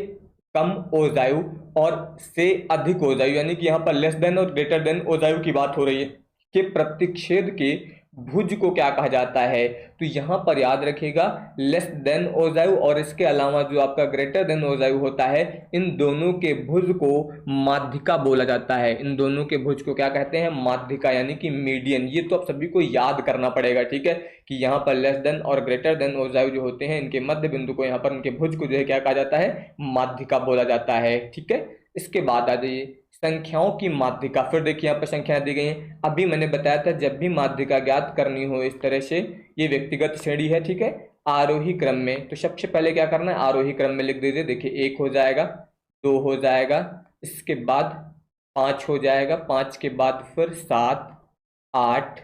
S1: कम ओजायु और से अधिक ओजायु, यानी कि यहाँ पर लेस देन और ग्रेटर देन ओजायु की बात हो रही है कि प्रतिच्छेद के भुज को क्या कहा जाता है। तो यहाँ पर याद रखिएगा, लेस देन ओजायु और इसके अलावा जो आपका ग्रेटर देन ओजायु होता है, इन दोनों के भुज को माध्यिका बोला जाता है। इन दोनों के भुज को क्या कहते हैं, माध्यिका, यानी कि मीडियन। ये तो आप सभी को याद करना पड़ेगा। ठीक है, कि यहाँ पर लेस देन और ग्रेटर देन ओजायु जो होते हैं, इनके मध्य बिंदु को यहाँ पर इनके भुज को जो है क्या कहा जाता है, माध्यिका बोला जाता है। ठीक है, इसके बाद आ जाइए संख्याओं की माध्यिका। फिर देखिए यहाँ पर संख्याएं दी गई हैं। अभी मैंने बताया था जब भी माध्यिका ज्ञात करनी हो इस तरह से, ये व्यक्तिगत श्रेणी है। ठीक है, आरोही क्रम में, तो सबसे पहले क्या करना है, आरोही क्रम में लिख दीजिए। देखिए 1 हो जाएगा, 2 हो जाएगा, इसके बाद 5 हो जाएगा, 5 के बाद फिर 7 8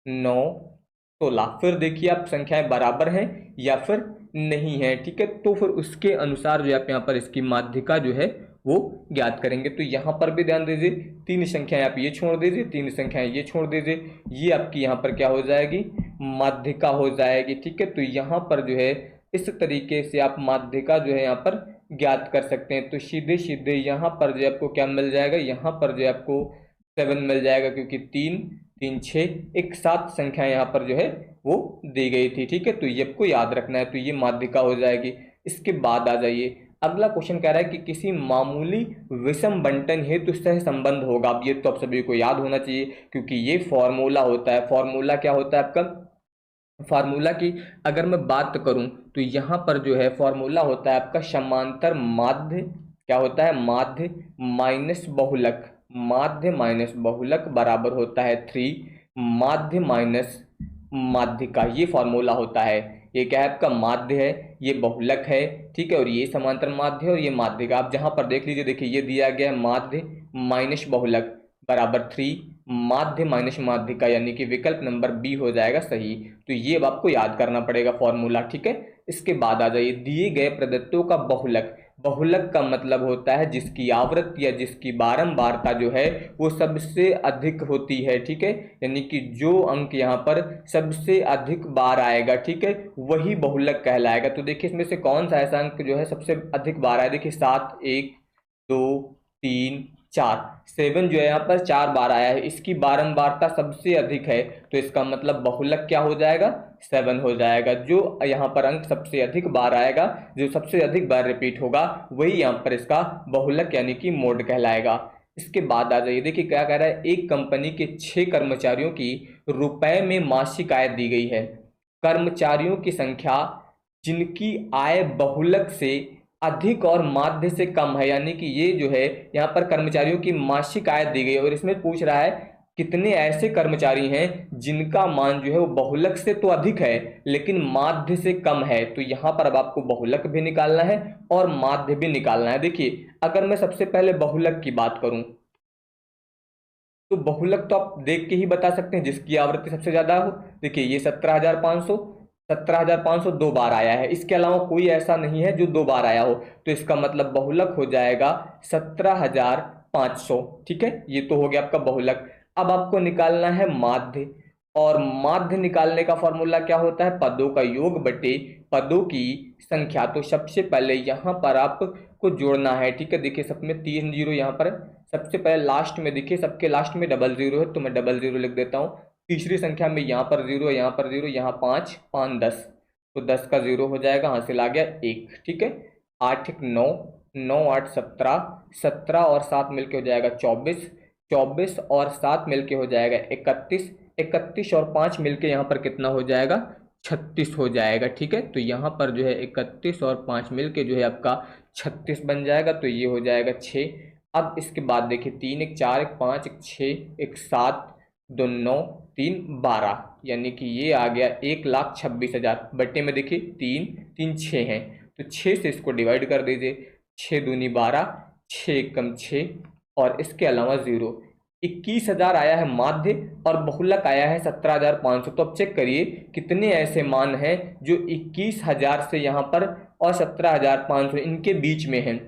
S1: 9 16। फिर देखिए आप संख्याएं बराबर हैं या फिर नहीं है। ठीक है, तो फिर उसके अनुसार जो आप यहाँ पर इसकी माध्यिका जो है वो ज्ञात करेंगे। तो यहाँ पर भी ध्यान दीजिए, 3 संख्याएं आप ये छोड़ दीजिए, 3 संख्याएं ये छोड़ दीजिए, ये आपकी यहाँ पर क्या हो जाएगी, माध्यिका हो जाएगी। ठीक है, तो यहाँ पर जो है इस तरीके से आप माध्यिका जो है यहाँ पर ज्ञात कर सकते हैं। तो सीधे सीधे यहाँ पर जो आपको क्या मिल जाएगा, यहाँ पर जो आपको 7 मिल जाएगा, क्योंकि 3 3 6 एक 7 संख्या यहाँ पर जो है वो दी गई थी। ठीक है, तो ये आपको याद रखना है, तो ये माध्यिका हो जाएगी। इसके बाद आ जाइए, अगला क्वेश्चन कह रहा है कि किसी मामूली विषम बंटन हेतु सह संबंध होगा। अब ये तो आप सभी को याद होना चाहिए, क्योंकि ये फॉर्मूला होता है। फॉर्मूला क्या होता है आपका, फार्मूला की अगर मैं बात करूं तो यहाँ पर जो है फॉर्मूला होता है आपका समांतर माध्य, क्या होता है, माध्य माइनस बहुलक, माध्य माइनस बहुलक बराबर होता है 3 माध्य माइनस माध्यिका। ये फॉर्मूला होता है। ये क्या है आपका, माध्य है, ये बहुलक है। ठीक है, और ये समांतर माध्य है और ये माध्यिका। आप जहां पर देख लीजिए, देखिए ये दिया गया है माध्य माइनस बहुलक बराबर 3 माध्य माइनस माध्यिका, यानी कि विकल्प नंबर बी हो जाएगा सही। तो ये अब आपको याद करना पड़ेगा फॉर्मूला। ठीक है, इसके बाद आ जाइए, दिए गए प्रदत्तों का बहुलक। बहुलक का मतलब होता है जिसकी आवृत्ति या जिसकी बारंबारता जो है वो सबसे अधिक होती है। ठीक है, यानी कि जो अंक यहाँ पर सबसे अधिक बार आएगा, ठीक है, वही बहुलक कहलाएगा। तो देखिए इसमें से कौन सा ऐसा अंक जो है सबसे अधिक बार आया, देखिए 7 1 2 3 4, 7 जो है यहाँ पर 4 बार आया है, इसकी बारंबारता सबसे अधिक है, तो इसका मतलब बहुलक क्या हो जाएगा, 7 हो जाएगा। जो यहाँ पर अंक सबसे अधिक बार आएगा, जो सबसे अधिक बार रिपीट होगा, वही यहाँ पर इसका बहुलक यानी कि मोड कहलाएगा। इसके बाद आ जाइए, देखिए क्या कह रहा है, एक कंपनी के 6 कर्मचारियों की रुपए में मासिक आय दी गई है। कर्मचारियों की संख्या जिनकी आय बहुलक से अधिक और माध्य से कम है, यानी कि ये जो है यहाँ पर कर्मचारियों की मासिक आय दी गई है, और इसमें पूछ रहा है कितने ऐसे कर्मचारी हैं जिनका मान जो है वो बहुलक से तो अधिक है लेकिन माध्य से कम है। तो यहाँ पर अब आपको बहुलक भी निकालना है और माध्य भी निकालना है। देखिए अगर मैं सबसे पहले बहुलक की बात करूं तो बहुलक तो आप देख के ही बता सकते हैं जिसकी आवृत्ति सबसे ज्यादा हो। देखिए ये 17,500 2 बार आया है, इसके अलावा कोई ऐसा नहीं है जो 2 बार आया हो, तो इसका मतलब बहुलक हो जाएगा 17,500। ठीक है, ये तो हो गया आपका बहुलक। अब आपको निकालना है माध्य, और माध्य निकालने का फॉर्मूला क्या होता है, पदों का योग बटे पदों की संख्या। तो सबसे पहले यहाँ पर आपको जोड़ना है, ठीक है। देखिए सब में 3 जीरो यहाँ पर सबसे पहले लास्ट में, देखिए सबके लास्ट में डबल जीरो है तो मैं डबल जीरो लिख देता हूँ। तीसरी संख्या में यहाँ पर जीरो, यहाँ पर जीरो, यहाँ 5, 5 10, तो 10 का जीरो हो जाएगा, हासिल आ गया 1, ठीक है। 8 1 9, 9 8 17, 17 और 7 मिलके हो जाएगा 24, 24 और 7 मिलके हो जाएगा 31, 31 और 5 मिलके यहाँ पर कितना हो जाएगा 36 हो जाएगा, ठीक है। तो यहाँ पर जो है 31 और 5 मिलके जो है आपका 36 बन जाएगा, तो ये हो जाएगा 6। अब इसके बाद देखिए 3 1 4 1 5 1 6 1 7 2 9 3 12, यानी कि ये आ गया 1,26,000 बट्टे में। देखिए 3 3 6 हैं, तो 6 से इसको डिवाइड कर दीजिए, 6 दूनी 12, 6 कम 6 और इसके अलावा जीरो। 21,000 आया है माध्य और बहुलक आया है 17,500। तो अब चेक करिए कितने ऐसे मान हैं जो 21,000 से यहाँ पर और 17,500 इनके बीच में हैं।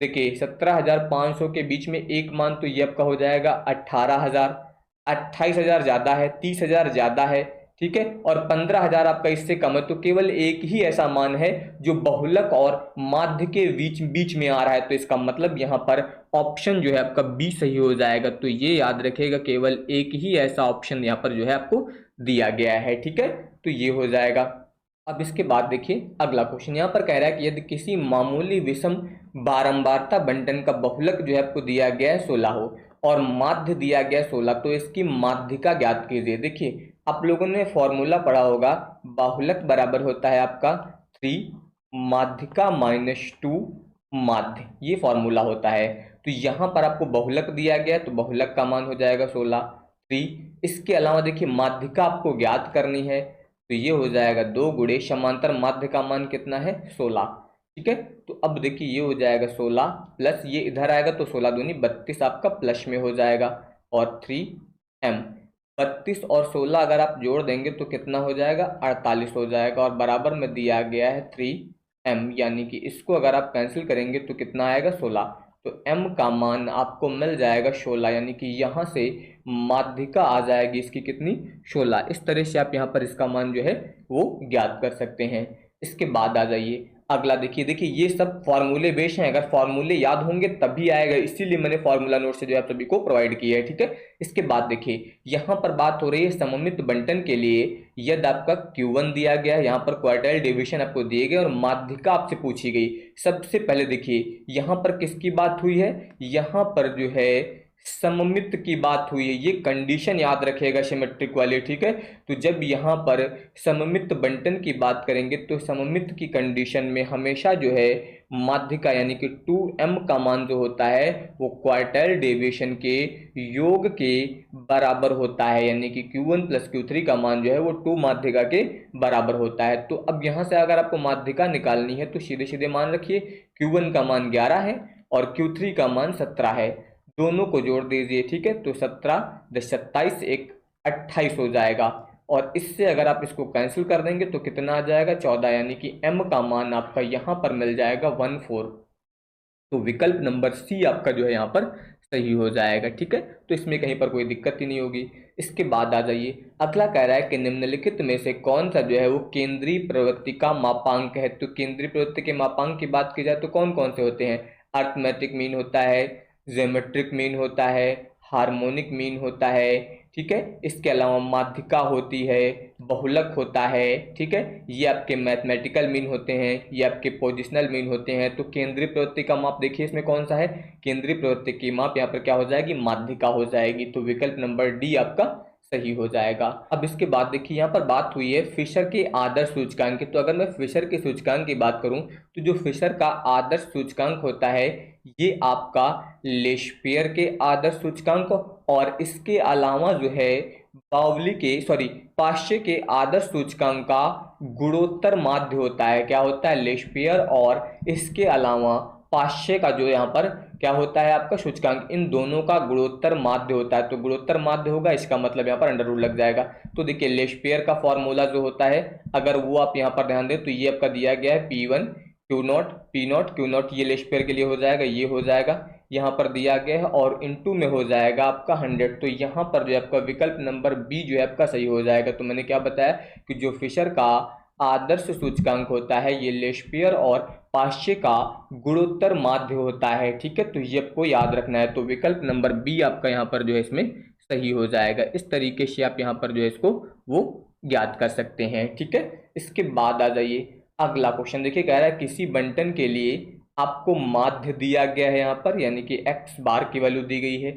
S1: देखिए 17,500 के बीच में एक मान, तो ये आपका हो जाएगा 18,000, 28,000 ज़्यादा है, 30,000 ज़्यादा है, ठीक है, और 15,000 आपका इससे कम है। तो केवल एक ही ऐसा मान है जो बहुलक और माध्य के बीच में आ रहा है, तो इसका मतलब यहाँ पर ऑप्शन जो है आपका बी सही हो जाएगा। तो ये याद रखिएगा, केवल एक ही ऐसा ऑप्शन यहाँ पर जो है आपको दिया गया है, ठीक है। तो ये हो जाएगा। अब इसके बाद देखिए अगला क्वेश्चन यहाँ पर कह रहा है कि यदि किसी मामूली विषम बारंबारता बंटन का बहुलक जो है आपको दिया गया है 16 हो और माध्य दिया गया 16, तो इसकी माध्यिका ज्ञात कीजिए। देखिए आप लोगों ने फॉर्मूला पढ़ा होगा, बाहुलक बराबर होता है आपका 3 माध्यिका -2 माध्य, ये फॉर्मूला होता है। तो यहाँ पर आपको बहुलक दिया गया तो बहुलक का मान हो जाएगा 16 3। इसके अलावा देखिए माध्यिका आपको ज्ञात करनी है, तो ये हो जाएगा 2 गुणे समांतर माध्य का मान कितना है 16, ठीक है। तो अब देखिए ये हो जाएगा 16 प्लस ये इधर आएगा तो 16 दूनी 32 आपका प्लस में हो जाएगा और 3m। 32 और 16 अगर आप जोड़ देंगे तो कितना हो जाएगा 48 हो जाएगा और बराबर में दिया गया है 3m, यानी कि इसको अगर आप कैंसिल करेंगे तो कितना आएगा 16। तो m का मान आपको मिल जाएगा 16, यानी कि यहाँ से माध्यिका आ जाएगी इसकी कितनी 16। इस तरह से आप यहाँ पर इसका मान जो है वो ज्ञात कर सकते हैं। इसके बाद आ जाइए अगला, देखिए ये सब फॉर्मूले बेस्ड हैं, अगर फॉर्मूले याद होंगे तभी आएगा, इसीलिए मैंने फॉर्मूला नोट से जो है आप सभी को प्रोवाइड किया है, ठीक है। इसके बाद देखिए यहाँ पर बात हो रही है सममित बंटन के लिए, यदि आपका Q1 दिया गया है, यहाँ पर क्वार्टाइल डिवीजन आपको दिए गए और माध्यिका आपसे पूछी गई। सबसे पहले देखिए यहाँ पर किसकी बात हुई है, यहाँ पर जो है सममित की बात हुई है, ये कंडीशन याद रखिएगा सिमेट्रिक वाली, ठीक है। तो जब यहाँ पर सममित बंटन की बात करेंगे तो सममित की कंडीशन में हमेशा जो है माध्यिका यानी कि 2m का मान जो होता है वो क्वार्टाइल डेविएशन के योग के बराबर होता है, यानी कि Q1 + Q3 का मान जो है वो 2 माध्यिका के बराबर होता है। तो अब यहाँ से अगर आपको माध्यिका निकालनी है तो सीधे सीधे मान रखिए Q1 का मान 11 है और Q3 का मान 17 है, दोनों को जोड़ दीजिए, ठीक है। तो 17 10 27 1 28 हो जाएगा और इससे अगर आप इसको कैंसिल कर देंगे तो कितना आ जाएगा 14, यानी कि m का मान आपका यहाँ पर मिल जाएगा 14। तो विकल्प नंबर सी आपका जो है यहाँ पर सही हो जाएगा, ठीक है। तो इसमें कहीं पर कोई दिक्कत ही नहीं होगी। इसके बाद आ जाइए अगला कह रहा है कि निम्नलिखित में से कौन सा जो है वो केंद्रीय प्रवृत्ति का मापांक है। तो केंद्रीय प्रवृत्ति के मापांक की बात की जाए तो कौन कौन से होते हैं, अर्थमेटिक मीन होता है, ज्योमेट्रिक मीन होता है, हार्मोनिक मीन होता है, ठीक है। इसके अलावा माध्यिका होती है, बहुलक होता है, ठीक है। ये आपके मैथमेटिकल मीन होते हैं, ये आपके पोजिशनल मीन होते हैं। तो केंद्रीय प्रवृत्ति का माप देखिए इसमें कौन सा है, केंद्रीय प्रवृत्ति की माप यहाँ पर क्या हो जाएगी माध्यिका हो जाएगी। तो विकल्प नंबर डी आपका सही हो जाएगा। अब इसके बाद देखिए यहाँ पर बात हुई है फिशर के आदर्श सूचकांक की। तो अगर मैं फिशर के सूचकांक की बात करूं तो जो फिशर का आदर्श सूचकांक होता है ये आपका लेशपेयर के आदर्श सूचकांक और इसके अलावा जो है पाश्चे के आदर्श सूचकांक का गुणोत्तर माध्य होता है। क्या होता है, लेशपेयर और इसके अलावा पाश्चे का जो यहाँ पर क्या होता है आपका सूचकांक, इन दोनों का गुणोत्तर माध्य होता है। तो गुणोत्तर माध्य होगा, इसका मतलब यहाँ पर अंडर रूट लग जाएगा। तो देखिए लेशपेयर का फॉर्मूला जो होता है अगर वो आप यहाँ पर ध्यान दें तो ये आपका दिया गया है P1 Q0 P0 Q0, ये लेशपेयर के लिए हो जाएगा, ये हो जाएगा यहाँ पर दिया गया है और इनटू में हो जाएगा आपका 100। तो यहाँ पर जो है आपका विकल्प नंबर बी जो है आपका सही हो जाएगा। तो मैंने क्या बताया कि जो फिशर का आदर्श सूचकांक होता है ये लेशपेयर और पाश्चे का गुणोत्तर माध्य होता है। ठीक है, तो ये आपको याद रखना है। तो विकल्प नंबर बी आपका यहाँ पर जो है इसमें सही हो जाएगा। इस तरीके से आप यहाँ पर जो है इसको वो ज्ञात कर सकते हैं। ठीक है, इसके बाद आ जाइए अगला क्वेश्चन। देखिए कह रहा है किसी बंटन के लिए आपको माध्य दिया गया है यहाँ पर, यानी कि एक्स बार की वैल्यू दी गई है।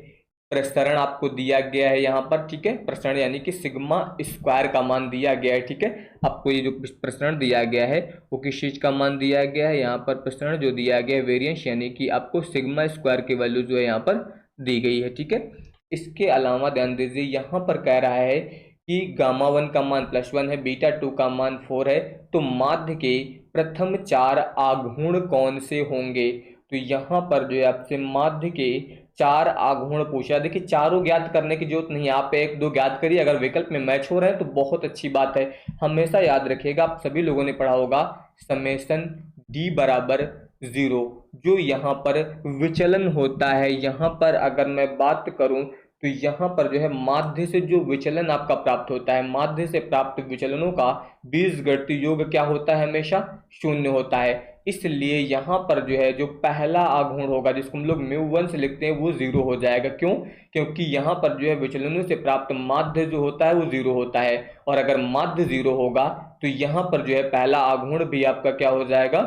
S1: प्रसरण आपको दिया गया है यहाँ पर। ठीक है, प्रसरण यानी कि सिग्मा स्क्वायर का मान दिया गया है। ठीक है, आपको ये जो प्रसरण दिया गया है वो किस चीज का मान दिया गया है, यहाँ पर प्रसरण जो दिया गया है वेरिएंस, यानी कि आपको सिग्मा स्क्वायर की वैल्यू जो है यहाँ पर दी गई है। ठीक है, इसके अलावा ध्यान दीजिए यहाँ पर कह रहा है कि गामा 1 का मान +1 है, बीटा 2 का मान 4 है, तो माध्य के प्रथम 4 आघूर्ण कौन से होंगे। तो यहाँ पर जो है आपसे माध्य के 4 आघूर्ण पूछा। देखिए चारों ज्ञात करने की जरूरत नहीं है, आप एक दो ज्ञात करिए, अगर विकल्प में मैच हो रहे हैं तो बहुत अच्छी बात है। हमेशा याद रखिएगा, आप सभी लोगों ने पढ़ा होगा समेशन d बराबर 0, जो यहाँ पर विचलन होता है। यहाँ पर अगर मैं बात करूं तो यहाँ पर जो है माध्य से जो विचलन आपका प्राप्त होता है, माध्य से प्राप्त विचलनों का बीजगणितीय योग क्या होता है, हमेशा 0 होता है। इसलिए यहाँ पर जो है जो पहला आघूर्ण होगा जिसको हम लोग μ1 से लिखते हैं वो 0 हो जाएगा। क्यों? क्योंकि यहाँ पर जो है विचलनों से प्राप्त माध्य जो होता है वो 0 होता है, और अगर माध्य 0 होगा तो यहाँ पर जो है पहला आघूर्ण भी आपका क्या हो जाएगा,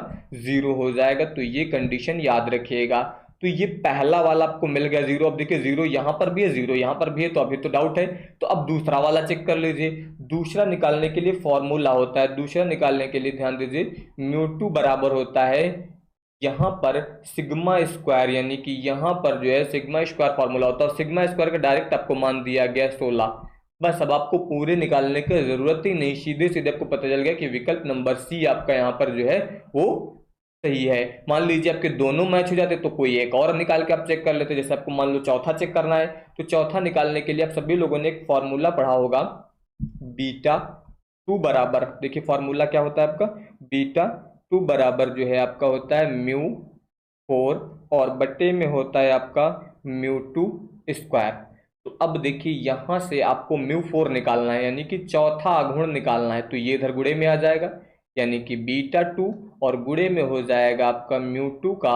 S1: 0 हो जाएगा। तो ये कंडीशन याद रखिएगा। तो ये पहला वाला आपको मिल गया 0। अब देखिए 0 यहाँ पर भी है, 0 यहाँ पर भी है, तो अभी तो डाउट है। तो अब दूसरा वाला चेक कर लीजिए। दूसरा निकालने के लिए फॉर्मूला होता है, दूसरा निकालने के लिए ध्यान दीजिए μ2 बराबर होता है यहाँ पर सिग्मा स्क्वायर, यानी कि यहाँ पर जो है सिग्मा स्क्वायर फॉर्मूला होता है। सिग्मा स्क्वायर का डायरेक्ट आपको मान दिया गया 16। बस अब आपको पूरे निकालने की जरूरत ही नहीं, सीधे सीधे आपको पता चल गया कि विकल्प नंबर सी आपका यहाँ पर जो है वो सही है। मान लीजिए आपके दोनों मैच हो जाते तो कोई एक और निकाल के आप चेक कर लेते। जैसे आपको मान लो चौथा चेक करना है, तो चौथा निकालने के लिए आप सभी लोगों ने एक फॉर्मूला पढ़ा होगा बीटा 2 बराबर, देखिए फॉर्मूला क्या होता है आपका, बीटा 2 बराबर जो है आपका होता है μ4 और बट्टे में होता है आपका μ2 स्क्वायर। तो अब देखिए यहाँ से आपको μ4 निकालना है, यानी कि चौथा आघूर्ण निकालना है। तो ये इधर गुणे में आ जाएगा, यानी कि बीटा 2 और गुणे में हो जाएगा आपका μ2 का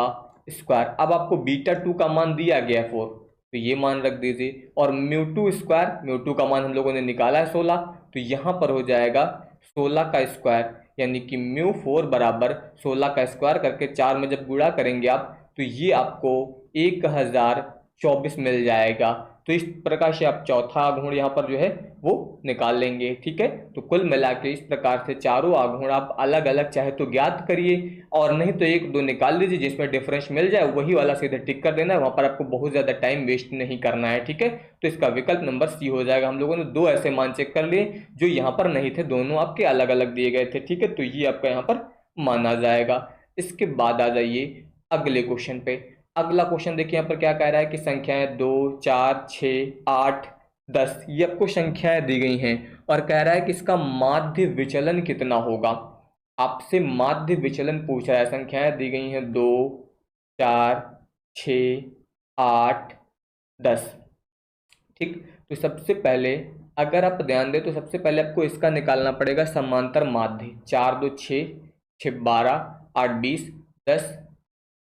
S1: स्क्वायर। अब आपको बीटा 2 का मान दिया गया है 4, तो ये मान रख दीजिए, और μ2 स्क्वायर, μ2 का मान हम लोगों ने निकाला है 16, तो यहाँ पर हो जाएगा 16 का स्क्वायर, यानी कि μ4 बराबर 16 का स्क्वायर करके 4 में जब गुणा करेंगे आप तो ये आपको 1024 मिल जाएगा। तो इस प्रकार से आप चौथा आघूर्ण यहाँ पर जो है वो निकाल लेंगे। ठीक है, तो कुल मिला के इस प्रकार से चारों आघूर्ण आप अलग अलग चाहे तो ज्ञात करिए, और नहीं तो एक दो निकाल लीजिए जिसमें डिफरेंस मिल जाए वही वाला सीधे टिक कर देना है, वहां पर आपको बहुत ज्यादा टाइम वेस्ट नहीं करना है। ठीक है, तो इसका विकल्प नंबर सी हो जाएगा। हम लोगों ने दो ऐसे मान चेक कर लिए जो यहाँ पर नहीं थे, दोनों आपके अलग अलग दिए गए थे। ठीक है, तो ये आपका यहाँ पर माना जाएगा। इसके बाद आ जाइए अगले क्वेश्चन पे। अगला क्वेश्चन देखिए यहाँ पर क्या कह रहा है कि संख्याएं 2, 4, 6, 8, 10 ये आपको संख्याएं दी गई हैं, और कह रहा है कि इसका माध्य विचलन कितना होगा। आपसे माध्य विचलन पूछ रहा है। संख्याएं दी गई हैं 2, 4, 6, 8, 10। ठीक, तो सबसे पहले अगर आप ध्यान दें तो सबसे पहले आपको इसका निकालना पड़ेगा समांतर माध्य। 4 2 6, 6 12, 8 20, 10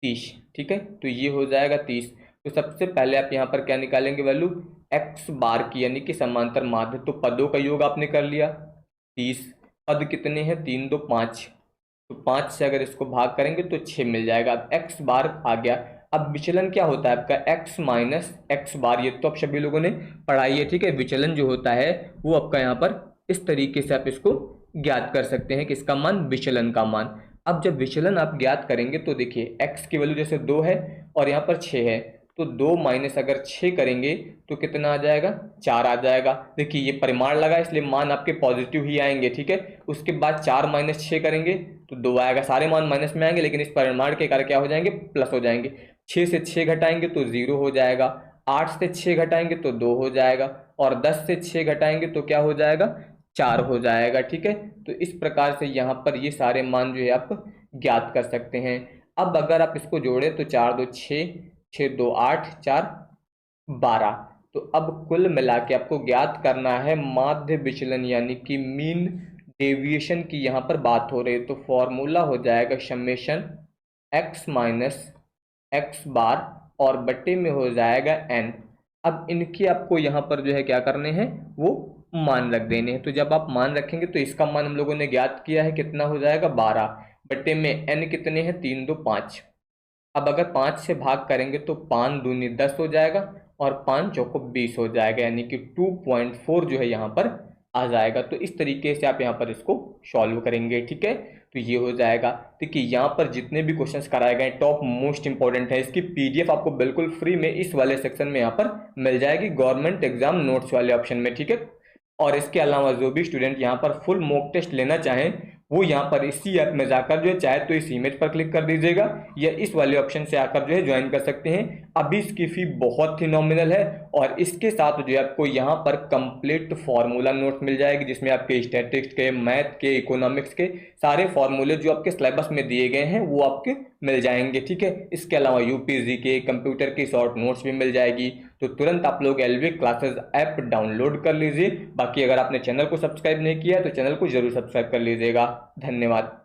S1: 30। ठीक है, तो ये हो जाएगा 30। तो सबसे पहले आप यहाँ पर क्या निकालेंगे वैल्यू, x बार की, यानी कि समांतर माध्य। तो पदों का योग आपने कर लिया 30, पद कितने हैं 3 2 5, तो 5 से अगर इसको भाग करेंगे तो 6 मिल जाएगा। अब x बार आ गया। अब विचलन क्या होता है आपका, x माइनस x बार, ये तो आप सभी लोगों ने पढ़ाई है। ठीक है, विचलन जो होता है वो आपका यहाँ पर इस तरीके से आप इसको ज्ञात कर सकते हैं कि इसका मान विचलन का मान। अब जब विचलन आप ज्ञात करेंगे तो देखिए x की वैल्यू जैसे 2 है और यहाँ पर 6 है, तो 2 माइनस अगर 6 करेंगे तो कितना आ जाएगा, 4 आ जाएगा। देखिए ये परिमाण लगा इसलिए मान आपके पॉजिटिव ही आएंगे। ठीक है, उसके बाद 4 माइनस 6 करेंगे तो 2 आएगा। सारे मान माइनस में आएंगे लेकिन इस परिमाण के कारण क्या हो जाएंगे, प्लस हो जाएंगे। 6 से 6 घटाएंगे तो 0 हो जाएगा, 8 से 6 घटाएंगे तो 2 हो जाएगा, और 10 से 6 घटाएंगे तो क्या हो जाएगा, 4 हो जाएगा। ठीक है, तो इस प्रकार से यहाँ पर ये सारे मान जो है आप ज्ञात कर सकते हैं। अब अगर आप इसको जोड़े तो 4 2 6, 6 2 8, 4 12। तो अब कुल मिला के आपको ज्ञात करना है माध्य विचलन, यानी कि मीन डेविएशन की यहाँ पर बात हो रही है, तो फॉर्मूला हो जाएगा समेशन एक्स माइनस एक्स बार और बट्टे में हो जाएगा एन। अब इनकी आपको यहाँ पर जो है क्या करने हैं, वो मान रख देने हैं। तो जब आप मान रखेंगे तो इसका मान हम लोगों ने ज्ञात किया है, कितना हो जाएगा 12, बट्टे में एन कितने हैं 3 2 5। अब अगर 5 से भाग करेंगे तो 5 दूनी 10 हो जाएगा और 5 चौको 20 हो जाएगा, यानी कि 2.4 जो है यहाँ पर आ जाएगा। तो इस तरीके से आप यहाँ पर इसको सॉल्व करेंगे, ठीक है। तो ये हो जाएगा। देखिए यहाँ पर जितने भी क्वेश्चंस कराए गए टॉप मोस्ट इंपॉर्टेंट है, इसकी पीडीएफ आपको बिल्कुल फ्री में इस वाले सेक्शन में यहाँ पर मिल जाएगी, गवर्नमेंट एग्जाम नोट्स वाले ऑप्शन में, ठीक है। और इसके अलावा जो भी स्टूडेंट यहाँ पर फुल मॉक टेस्ट लेना चाहें वो यहाँ पर इसी ऐप में जाकर जो है चाहे तो इस इमेज पर क्लिक कर दीजिएगा या इस वाले ऑप्शन से आकर जो है ज्वाइन कर सकते हैं। अभी इसकी फी बहुत ही नॉमिनल है और इसके साथ जो है आपको यहाँ पर कंप्लीट फार्मूला नोट्स मिल जाएगी, जिसमें आपके स्टैटिस्टिक्स के, मैथ के, इकोनॉमिक्स के सारे फार्मूले जो आपके सिलेबस में दिए गए हैं वो आपके मिल जाएंगे, ठीक है। इसके अलावा यूपीएससी के कंप्यूटर की शॉर्ट नोट्स भी मिल जाएगी। तो तुरंत आप लोग एलवी क्लासेस ऐप डाउनलोड कर लीजिए। बाकी अगर आपने चैनल को सब्सक्राइब नहीं किया है तो चैनल को जरूर सब्सक्राइब कर लीजिएगा। धन्यवाद।